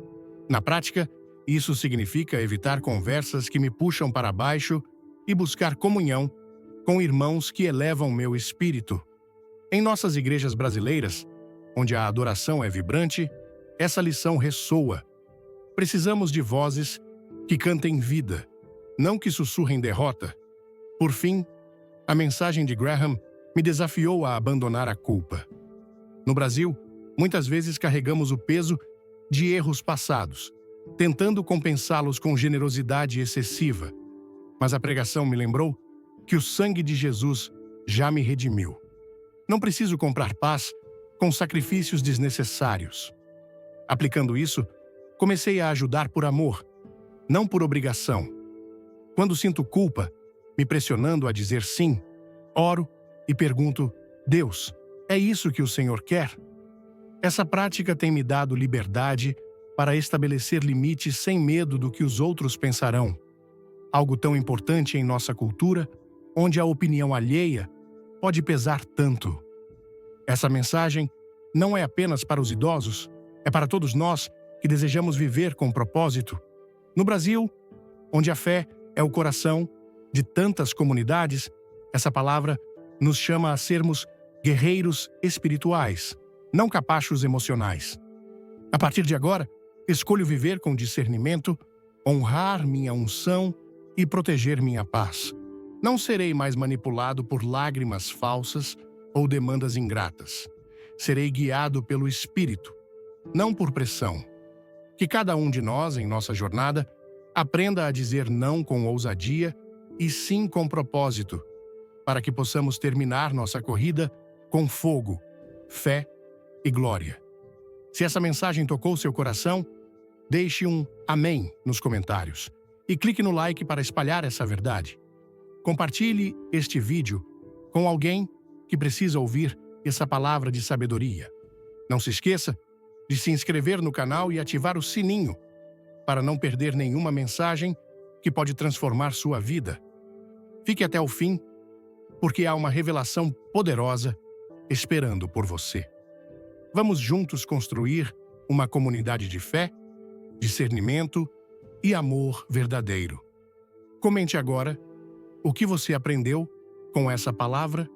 Na prática, isso significa evitar conversas que me puxam para baixo e buscar comunhão com irmãos que elevam meu espírito. Em nossas igrejas brasileiras, onde a adoração é vibrante, essa lição ressoa. Precisamos de vozes que cantem vida, não que sussurrem derrota. Por fim, a mensagem de Graham me desafiou a abandonar a culpa. No Brasil, muitas vezes carregamos o peso de erros passados, tentando compensá-los com generosidade excessiva. Mas a pregação me lembrou que o sangue de Jesus já me redimiu. Não preciso comprar paz com sacrifícios desnecessários. Aplicando isso, comecei a ajudar por amor, não por obrigação. Quando sinto culpa, me pressionando a dizer sim, oro e pergunto: Deus, é isso que o Senhor quer? Essa prática tem me dado liberdade para estabelecer limites sem medo do que os outros pensarão. Algo tão importante em nossa cultura, onde a opinião alheia pode pesar tanto. Essa mensagem não é apenas para os idosos, é para todos nós que desejamos viver com propósito. No Brasil, onde a fé é o coração de tantas comunidades, essa palavra nos chama a sermos guerreiros espirituais, não capachos emocionais. A partir de agora, escolho viver com discernimento, honrar minha unção e proteger minha paz. Não serei mais manipulado por lágrimas falsas ou demandas ingratas. Serei guiado pelo Espírito, não por pressão. Que cada um de nós, em nossa jornada, aprenda a dizer não com ousadia e sim com propósito, para que possamos terminar nossa corrida com fogo, fé e glória. Se essa mensagem tocou seu coração, deixe um amém nos comentários e clique no like para espalhar essa verdade. Compartilhe este vídeo com alguém que precisa ouvir essa palavra de sabedoria. Não se esqueça de se inscrever no canal e ativar o sininho para não perder nenhuma mensagem que pode transformar sua vida. Fique até o fim, porque há uma revelação poderosa esperando por você. Vamos juntos construir uma comunidade de fé, discernimento e amor verdadeiro. Comente agora o que você aprendeu com essa palavra